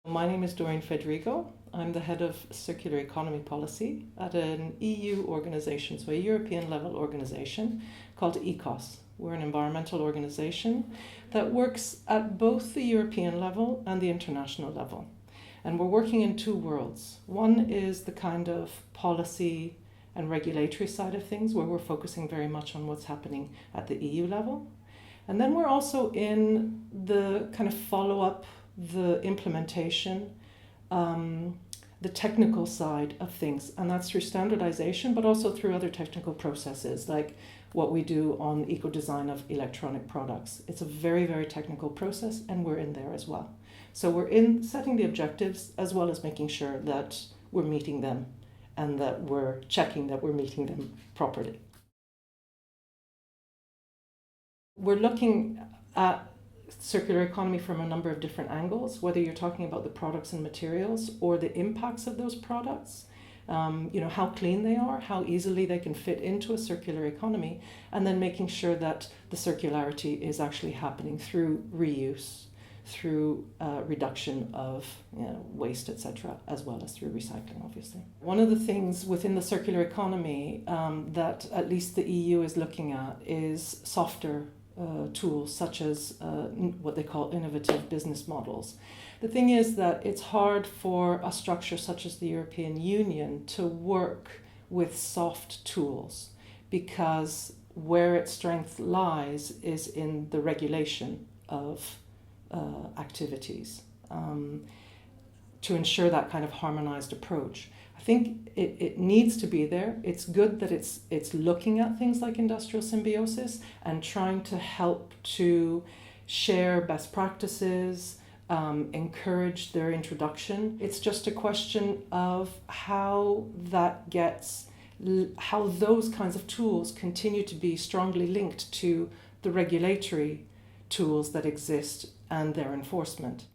My name is Doreen Fedrigo. I'm the head of circular economy policy at an EU organisation, so a European level organisation called ECOS. We're an environmental organisation that works at both the European level and the international level. And we're working in two worlds. One is the kind of policy and regulatory side of things, where we're focusing very much on what's happening at the EU level. And then we're also in the kind of follow-up, the implementation, the technical side of things, and that's through standardization, but also through other technical processes like what we do on eco-design of electronic products. It's a very, very technical process, and we're in there as well. So we're in setting the objectives as well as making sure that we're meeting them and that we're checking that we're meeting them properly. We're looking at circular economy from a number of different angles, whether you're talking about the products and materials or the impacts of those products, how clean they are, how easily they can fit into a circular economy, and then making sure that the circularity is actually happening through reuse, through reduction of waste, etc., as well as through recycling, obviously. One of the things within the circular economy that at least the EU is looking at is softer tools such as what they call innovative business models. The thing is that it's hard for a structure such as the European Union to work with soft tools because where its strength lies is in the regulation of activities to ensure that kind of harmonized approach. I think it needs to be there. It's good that it's looking at things like industrial symbiosis and trying to help to share best practices, encourage their introduction. It's just a question of how those kinds of tools continue to be strongly linked to the regulatory tools that exist and their enforcement.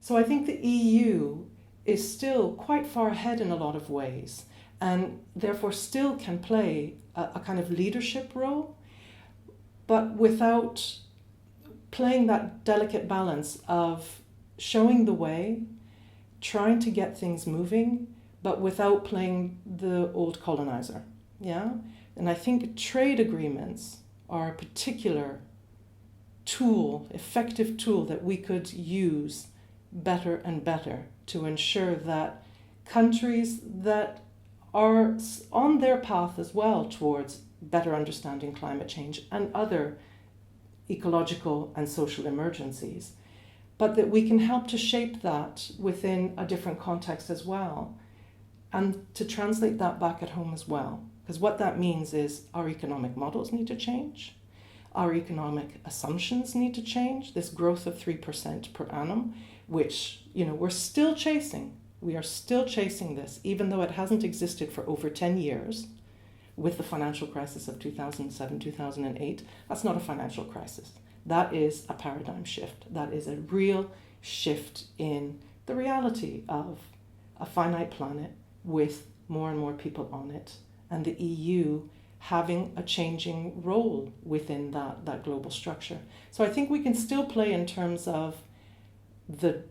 So I think the EU is still quite far ahead in a lot of ways and therefore still can play a kind of leadership role, but without playing that delicate balance of showing the way, trying to get things moving, but without playing the old colonizer. Yeah? And I think trade agreements are a particular tool, effective tool that we could use better and better to ensure that countries that are on their path as well towards better understanding climate change and other ecological and social emergencies, but that we can help to shape that within a different context as well and to translate that back at home as well. Because what that means is our economic models need to change, our economic assumptions need to change, this growth of 3% per annum, which we're still chasing. We are still chasing this, even though it hasn't existed for over 10 years with the financial crisis of 2007, 2008. That's not a financial crisis. That is a paradigm shift. That is a real shift in the reality of a finite planet with more and more people on it, and the EU having a changing role within that global structure. So I think we can still play in terms of the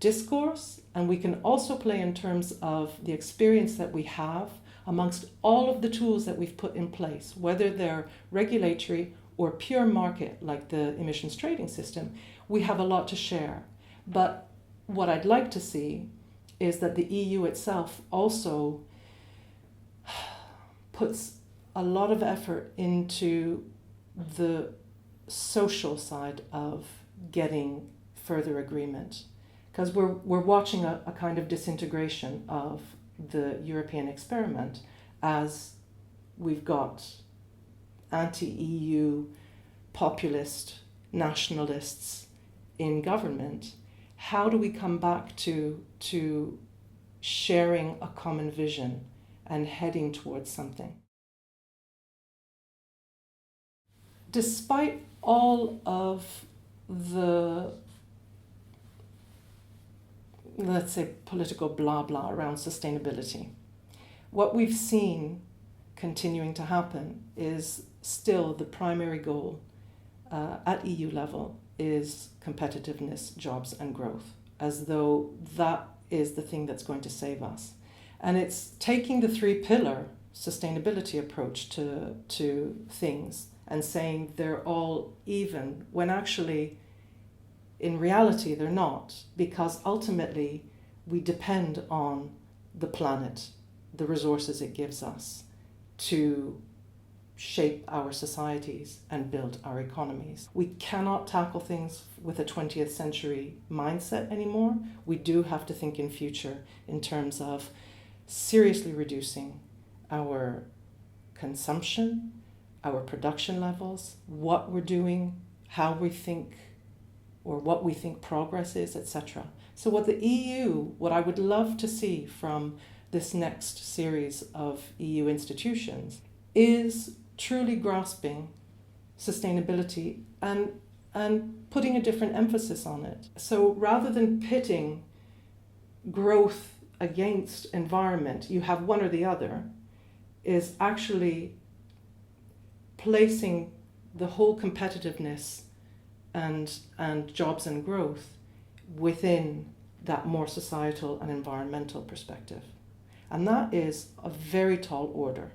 discourse, and we can also play in terms of the experience that we have amongst all of the tools that we've put in place, whether they're regulatory or pure market like the emissions trading system. We have a lot to share. But what I'd like to see is that the EU itself also puts a lot of effort into the social side of getting further agreement, because we're watching a kind of disintegration of the European experiment as we've got anti-EU populist nationalists in government. How do we come back to sharing a common vision and heading towards something? Despite all of the, let's say, political blah blah around sustainability, what we've seen continuing to happen is still the primary goal at EU level is competitiveness, jobs and growth, as though that is the thing that's going to save us. And it's taking the three-pillar sustainability approach to things and saying they're all even, when actually, in reality, they're not, because ultimately we depend on the planet, the resources it gives us to shape our societies and build our economies. We cannot tackle things with a 20th century mindset anymore. We do have to think in future in terms of seriously reducing our consumption, our production levels, what we're doing, how we think, or what we think progress is, etc. So what the EU, what I would love to see from this next series of EU institutions is truly grasping sustainability and putting a different emphasis on it. So rather than pitting growth against environment, you have one or the other, is actually placing the whole competitiveness and jobs and growth within that more societal and environmental perspective. And that is a very tall order.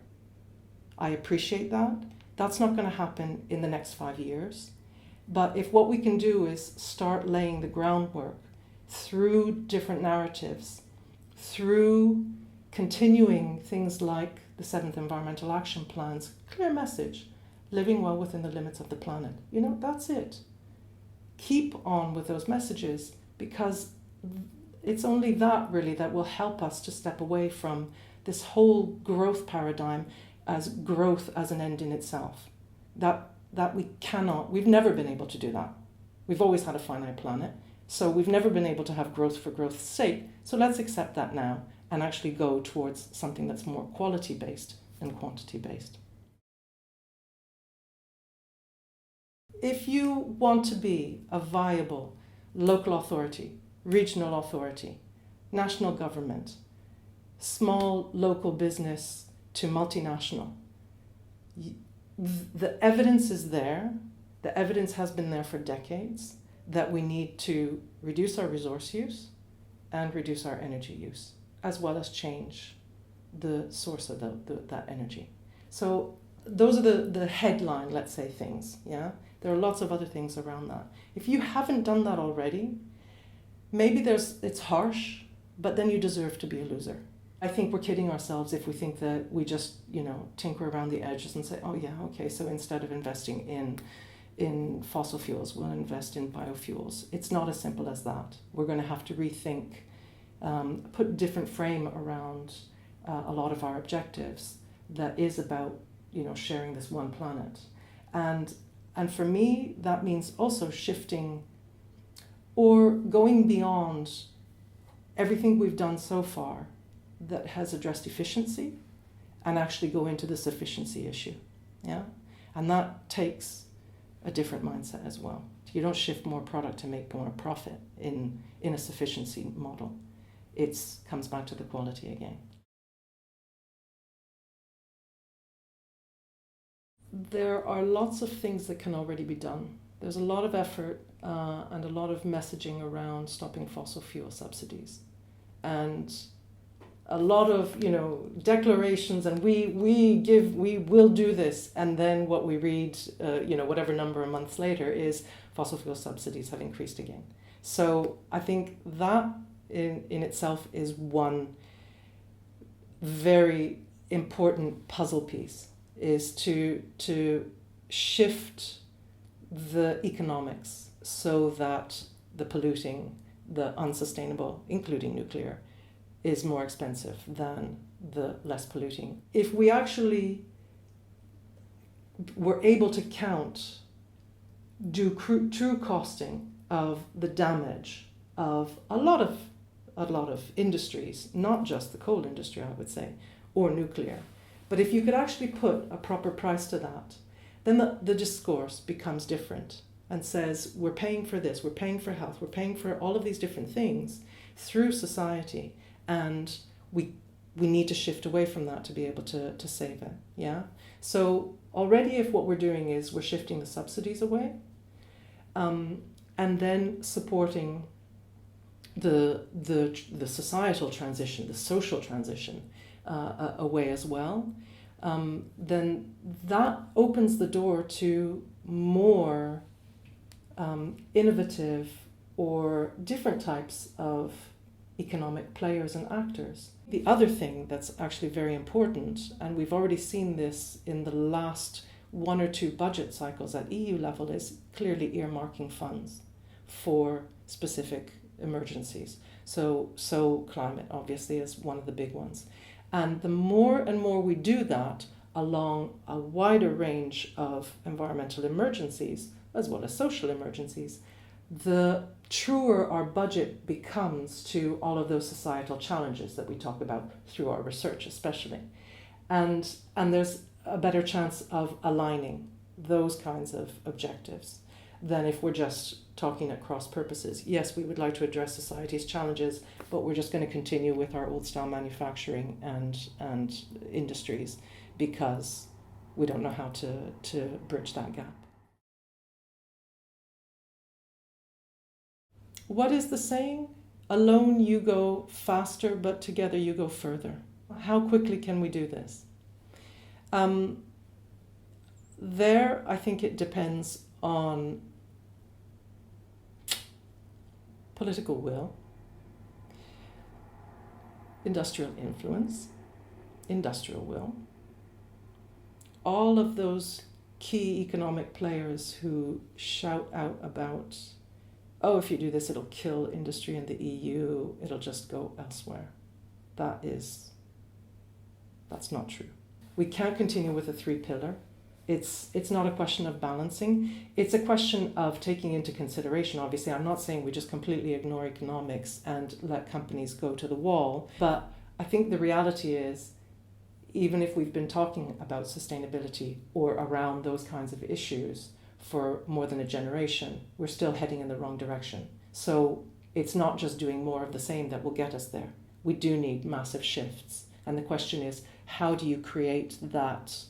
I appreciate that. That's not going to happen in the next 5 years. But if what we can do is start laying the groundwork through different narratives, through continuing things like the 7th Environmental Action Plan's clear message, living well within the limits of the planet. That's it. Keep on with those messages, because it's only that really that will help us to step away from this whole growth paradigm as growth as an end in itself. That we've never been able to do that. We've always had a finite planet, so we've never been able to have growth for growth's sake. So let's accept that now and actually go towards something that's more quality-based than quantity-based. If you want to be a viable local authority, regional authority, national government, small local business to multinational, the evidence is there. The evidence has been there for decades that we need to reduce our resource use and reduce our energy use, as well as change the source of that energy. So those are the headline, let's say, things. Yeah, there are lots of other things around that. If you haven't done that already, maybe it's harsh, but then you deserve to be a loser. I think we're kidding ourselves if we think that we just, tinker around the edges and say, oh yeah, okay, so instead of investing in fossil fuels, we'll invest in biofuels. It's not as simple as that. We're going to have to rethink, put a different frame around a lot of our objectives that is about, sharing this one planet. And for me, that means also shifting or going beyond everything we've done so far that has addressed efficiency and actually go into the sufficiency issue. Yeah? And that takes a different mindset as well. You don't shift more product to make more profit in a sufficiency model. It comes back to the quality again. There are lots of things that can already be done. There's a lot of effort and a lot of messaging around stopping fossil fuel subsidies. And a lot of, declarations and we will do this. And then what we read, whatever number of months later is fossil fuel subsidies have increased again. So I think that in itself is one very important puzzle piece, is to shift the economics so that the polluting, the unsustainable, including nuclear, is more expensive than the less polluting. If we actually were able to do true costing of the damage of a lot of industries, not just the coal industry, I would say, or nuclear, but if you could actually put a proper price to that, then the discourse becomes different and says, we're paying for this, we're paying for health, we're paying for all of these different things through society, and we we need to shift away from that to be able to save it. Yeah. So already, if what we're doing is we're shifting the subsidies away, and then supporting the societal transition, the social transition away as well, then that opens the door to more innovative or different types of economic players and actors. The other thing that's actually very important, and we've already seen this in the last 1 or 2 budget cycles at EU level, is clearly earmarking funds for specific emergencies. So climate obviously is one of the big ones. And the more and more we do that along a wider range of environmental emergencies, as well as social emergencies, the truer our budget becomes to all of those societal challenges that we talk about through our research especially. And there's a better chance of aligning those kinds of objectives than if we're just talking at cross purposes. Yes, we would like to address society's challenges, but we're just going to continue with our old style manufacturing and industries because we don't know how to bridge that gap. What is the saying? Alone you go faster, but together you go further. How quickly can we do this? There, I think it depends on political will, industrial influence, industrial will, all of those key economic players who shout out about, oh, if you do this, it'll kill industry in the EU, it'll just go elsewhere. That's not true. We can't continue with a 3-pillar. It's not a question of balancing. It's a question of taking into consideration. Obviously, I'm not saying we just completely ignore economics and let companies go to the wall. But I think the reality is, even if we've been talking about sustainability or around those kinds of issues for more than a generation, we're still heading in the wrong direction. So it's not just doing more of the same that will get us there. We do need massive shifts. And the question is, how do you create that?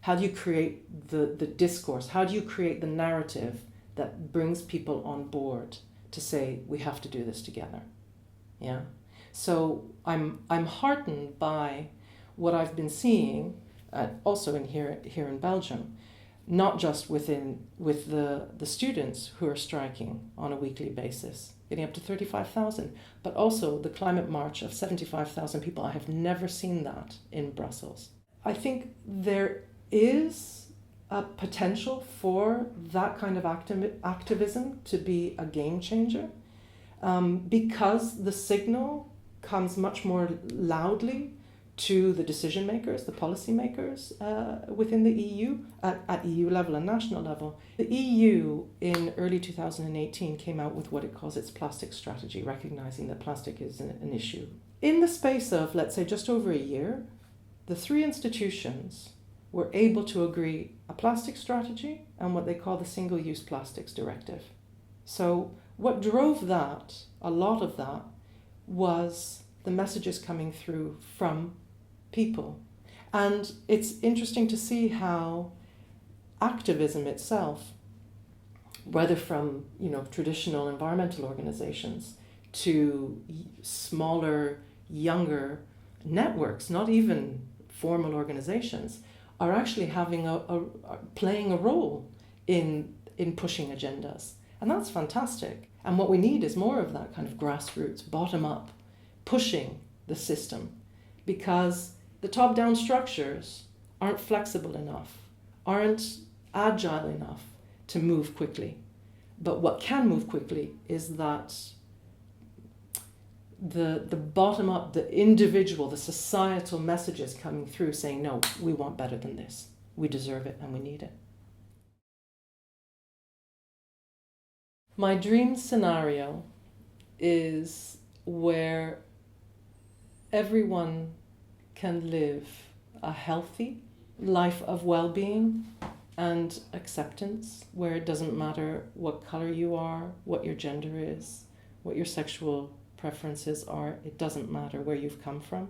How do you create the discourse? How do you create the narrative that brings people on board to say, we have to do this together? Yeah. So I'm heartened by what I've been seeing, also here in Belgium, not just with the students who are striking on a weekly basis, getting up to 35,000, but also the climate march of 75,000 people. I have never seen that in Brussels. I think there is a potential for that kind of activism to be a game changer, because the signal comes much more loudly to the decision makers, the policy makers within the EU, at EU level and national level. The EU in early 2018 came out with what it calls its plastic strategy, recognizing that plastic is an issue. In the space of, let's say, just over a year, the 3 institutions were able to agree a plastic strategy and what they call the Single-Use Plastics Directive. So what drove that, a lot of that, was the messages coming through from people. And it's interesting to see how activism itself, whether from traditional environmental organizations to smaller, younger networks, not even formal organizations, are actually playing a role in pushing agendas. And that's fantastic. And what we need is more of that kind of grassroots, bottom-up, pushing the system, because the top-down structures aren't flexible enough, aren't agile enough to move quickly. But what can move quickly is that the bottom-up, the individual, the societal messages coming through saying, no, we want better than this. We deserve it and we need it. My dream scenario is where everyone can live a healthy life of well-being and acceptance, where it doesn't matter what color you are, what your gender is, what your sexual preferences are, it doesn't matter where you've come from,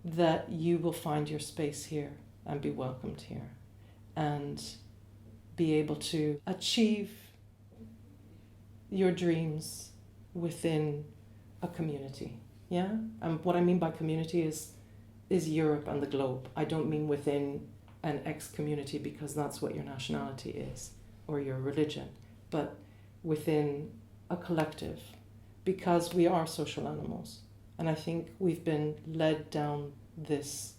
that you will find your space here and be welcomed here and be able to achieve your dreams within a community. Yeah? And what I mean by community is Europe and the globe. I don't mean within an ex-community because that's what your nationality is or your religion, but within a collective, because we are social animals. And I think we've been led down this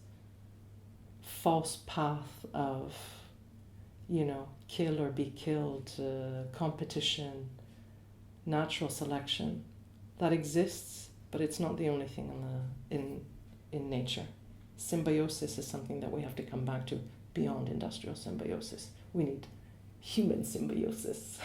false path of, kill or be killed, competition, natural selection that exists, but it's not the only thing in nature. Symbiosis is something that we have to come back to beyond industrial symbiosis. We need human symbiosis.